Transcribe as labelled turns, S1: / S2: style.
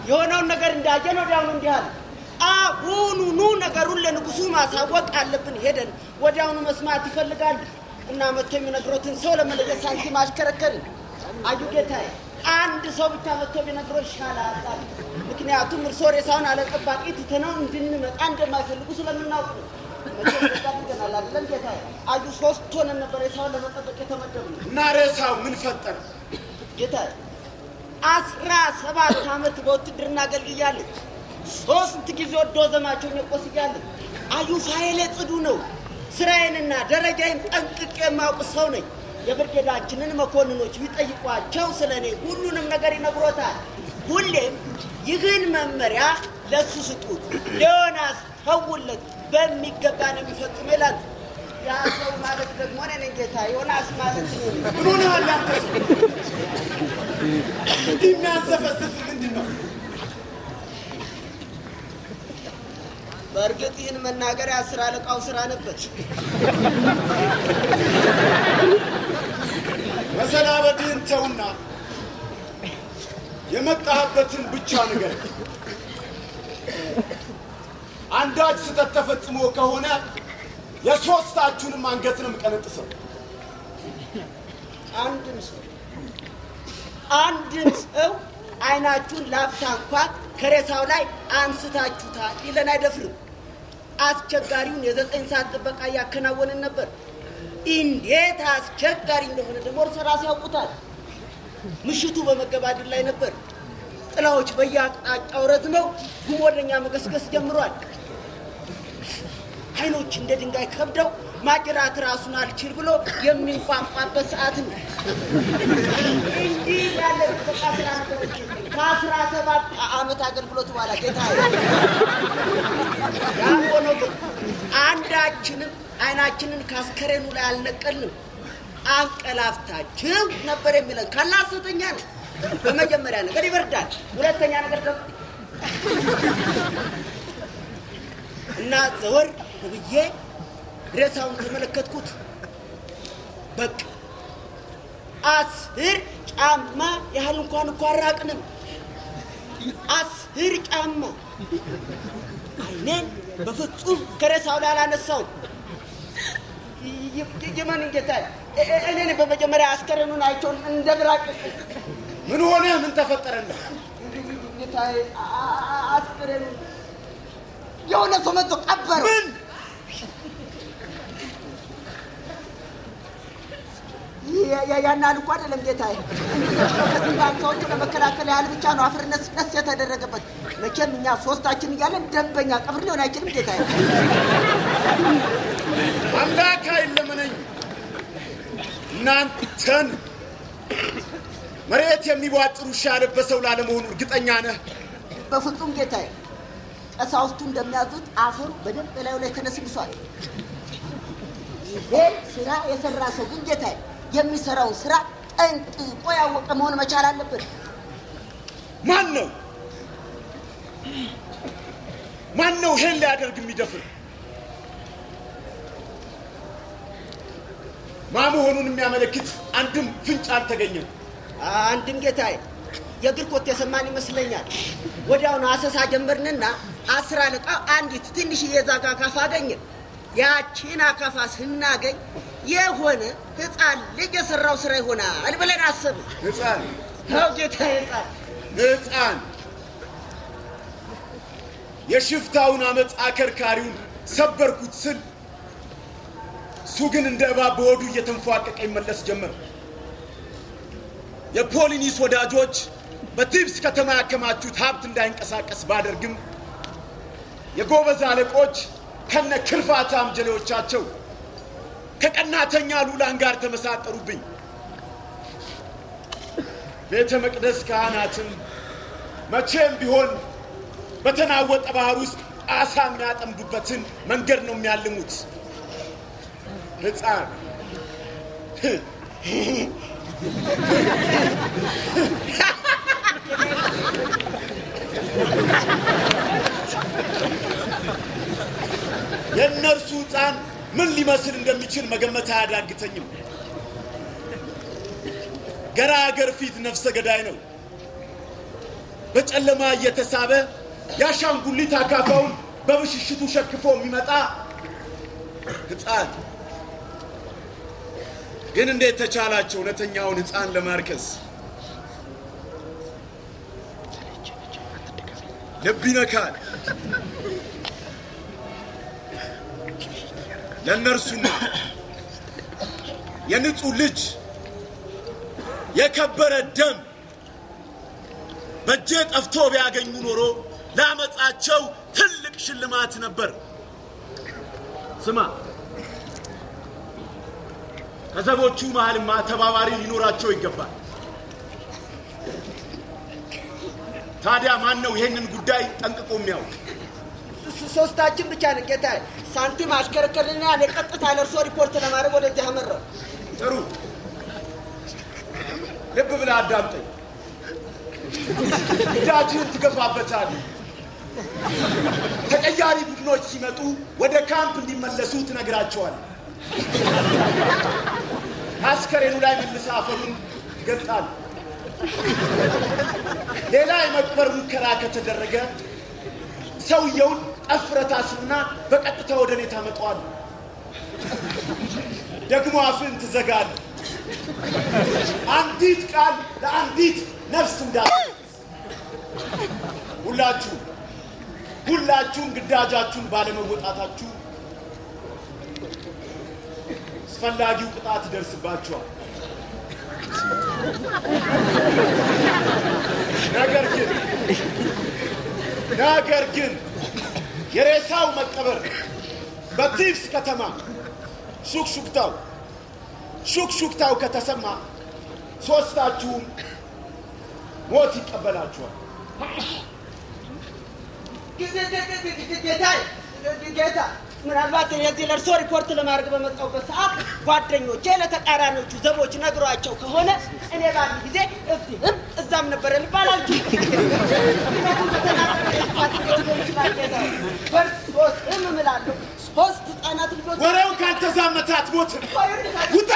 S1: የሆነውን ነገር እንዳጀን ወዲያውኑ እንዲያል አሁኑኑ ነገሩን ለንጉሱ ማሳወቅ አለብን ሄደን ወዲያውኑ መስማት ይፈልጋል እና መጥቶ የሚነግሮትን ሰው ለመለየት ሳንቲም አሽከረከርን አዩ ጌታዬ አንድ ሰው ብቻ መጥቶ ቢነግሮ ይሻላል ምክንያቱም እርሶ ሬሳውን አለቀባቂ ትተነው እንድንመጣ እንደማይፈልጉ ስለምናውቅ ነው መጥቶ አይደለም ጌታዬ አዩ 3 ሆነን ነበር ሬሳውን ለመጠበቅ የተመደብነው እና ሬሳው ምን ፈጠረ ጌታዬ 17 ዓመት በውትድርና አገልግያለሁ 3 ጊዜ ወዶ ዘማቸውን የቆስያለሁ አዩ ፋይሌ ጽዱ ነው ስራዬንና ደረጃዬን ጠንቅቄ የማውቅ ሰው ነኝ የብርጌዳችንን መኮንኖች ቢጠይቋቸው ስለኔ ሁሉንም ነገር ይነግሮታል ሁሌም ይህን መመሪያ ለሱ ስጡት ዮናስ ተውለት በሚገባ ነው የሚፈጽም ይላል ያ ሰው ማለት ደግሞ እኔ ነኝ ጌታ ዮናስ ማለት ነው ምን ሆነ አላንተስ የሚያዘፈስፍ ምንድነው በርግጥ ይህን መናገር ያስራ ለቃው ስራ ነበር መሰላበትን ተውና የመጣህበትን ብቻ ነገር አንዳች ስህተት ተፈጽሞ ከሆነ የሶስታችሁንም አንገት ነው የምቀነጥሰው አንድም ሰው አይናችሁን ላፍታ እንኳን ከሬሳው ላይ አንስታችሁታል ይለን አይደፍርም አስቸጋሪውን የ9 ሰዓት ጥበቃ ያከናወንን ነበር እንዴት አስቸጋሪ እንደሆነ ደግሞ ራስ ያውቁታል ምሽቱ በመገባደድ ላይ ነበር ጥላዎች በየአቅጣጫው ረዝመው ጉሞደኛ መገስገስ ጀምሯል አይኖች እንደ ድንጋይ ከብደው ማጅራት ራሱን አልችል ብሎ የሚንቋቋበት ሰዓት ነው እንዲህ ያለ ተቃስራ ነበር ከ17 ዓመት አገልግሎት በኋላ ጌታዬ ያሆነ አንዳችንም አይናችንን ካስከሬኑ ላይ አልነቀልንም አንቀላፍታችሁ ነበር የሚለን ካላሰተኛ ነው በመጀመሪያ ነገር ይበርዳል ሁለተኛ ነገር ደግሞ እና ዘወር ብዬ ሬሳውን ተመለከትኩት በቃ 10 ጫማ ያህል እንኳን አራቅንም 10 ጫማ አይኔን በፍጹም ከሬሳው ላይ አላነሳው የማን ጌታዬ እኔ በመጀመሪያ አስከሬኑን አይቼው እንደብራቅ ምን ሆነ ምን ተፈጠረና ጌታዬ አስከሬኑ የሆነ ሰው መጥቶ ቀበረው ምን ያናል እንኳን አይደለም ጌታዬ እንዳንተው ለመከላከል ያህል ብቻ ነው አፍርነስ የተደረገበት መቼም እኛ ሶስታችን እያለን ደንበኛ ቀብር ሊሆን አይችልም ጌታዬ አምላክ አይለመነኝ እናንተን መሬት የሚዋጥሩ ሻለበሰው ላለመሆኑ እርግጠኛ ነህ በፍጹም ጌታዬ ቀሳውስቱ እንደሚያዙት አፈሩ በደንብ ላይ ተነስንሷል ስራ የሰራ ሰው ግን ጌታዬ የሚሰራው ስራ ጠንቅቆ ያወቀ መሆን መቻል አለበት ማን ነው ይሄን ሊያደርግ የሚደፍር ማመሆኑን የሚያመለክት አንድም ፍንጭ አልተገኘም አንድም ጌታዬ የግር ኮት የሰማን ይመስለኛል ወዲያው ነው አሰሳ ጀመርንና 10 አለቃ አንዲት ትንሽ የዛጋ ካፋ አገኘ ያቺን አካፋ ስናገኝ የሆነ ህፃን ልጅ የሰራው ስራ ይሆናል ብለን አሰብን ህፃን ነው ጌታዬ ህፃን የሽፍታውን አመጽ አከርካሪውን ሰበርኩት ስል እሱ ግን እንደ እባብ በሆዱ እየተንፏቀቀ ይመለስ ጀመር የፖሊኒስ ወዳጆች በቲብስ ከተማ ያከማቹት ሀብት እንዳይንቀሳቀስ ባደርግም የጎበዝ አለቆች ከነ ክልፋታም ጀሌዎቻቸው ከቀናተኛ ሉላን ጋር ተመሳጠሩብኝ ቤተ መቅደስ ካህናትም መቼም ቢሆን በተናወጠ ባህር ውስጥ አሳ የሚያጠምዱበትን መንገድ ነው የሚያልሙት
S2: ሕፃን የነርሱ ሕፃን ምን ሊመስል እንደሚችል መገመት አያዳግተኝም። ገራገር ፊት ነፍሰ ገዳይ ነው። በጨለማ እየተሳበ ያሻንጉሊት አካፋውን በብሽሽቱ ሸክፎ የሚመጣ ሕፃን ግን እንዴት ተቻላቸው እውነተኛውን ሕፃን ለማርከስ? ልብ ይነካል። ለነርሱ የንጹህ ልጅ የከበረ ደም በእጄ ጠፍቶ ቢያገኙ ኖሮ ላመጻቸው ትልቅ ሽልማት ነበር። ስማ፣ ከዘቦቹ መሃልማ ተባባሪ ሊኖራቸው ይገባል። ታዲያ ማን ነው ይሄንን ጉዳይ ጠንቅቆ የሚያውቅ?
S1: ሶስታችን ብቻ ነን ጌታዬ። ሳንቲም አሽከረከርና ለቀጥታ ለርሶ ሪፖርት ለማድረግ ወደዚህ አመራው።
S2: ጥሩ፣ ልብ ብለህ አዳምጠኝ። ዳጅን ትገፋበታለህ። ተቀያሪ ቡድኖች ሲመጡ ወደ ካምፕ እንዲመለሱ ትነግራቸዋል። አስከሬኑ ላይ መልሰህ አፈሩን ትገልጣል። ሌላ የመቅበር ሙከራ ከተደረገ ሰውየውን ጠፍረህ ታስርና በቀጥታ ወደ እኔ ታመጣዋለህ። ደግሞ አፍህን ትዘጋለህ። አንዲት ቃል ለአንዲት ነፍስ እንዳትነፍስ። ሁላችሁም ግዳጃችሁን ባለመወጣታችሁ አስፈላጊው ቅጣት ይደርስባችኋል። ነገር ግን የሬሳው መቀበር በቲፍስ ከተማ ሹክሹክታው ከተሰማ ሶስታችሁም ሞት ይቀበላችኋል።
S1: ጌታ ምናልባት የዚህ ለርሶ ሪፖርት ለማድረግ በመጣሁበት ሰዓት ጓደኞቼ ለተቃራኒዎቹ ዘቦች ነግሯቸው ከሆነ እኔ ባንድ ጊዜ እዚህም እዛም ነበር ልባላችሁ። ሶስት ሕፃናት ልጆች
S2: ወሬውን ካልተዛመተ አትሞትም። ውጣ!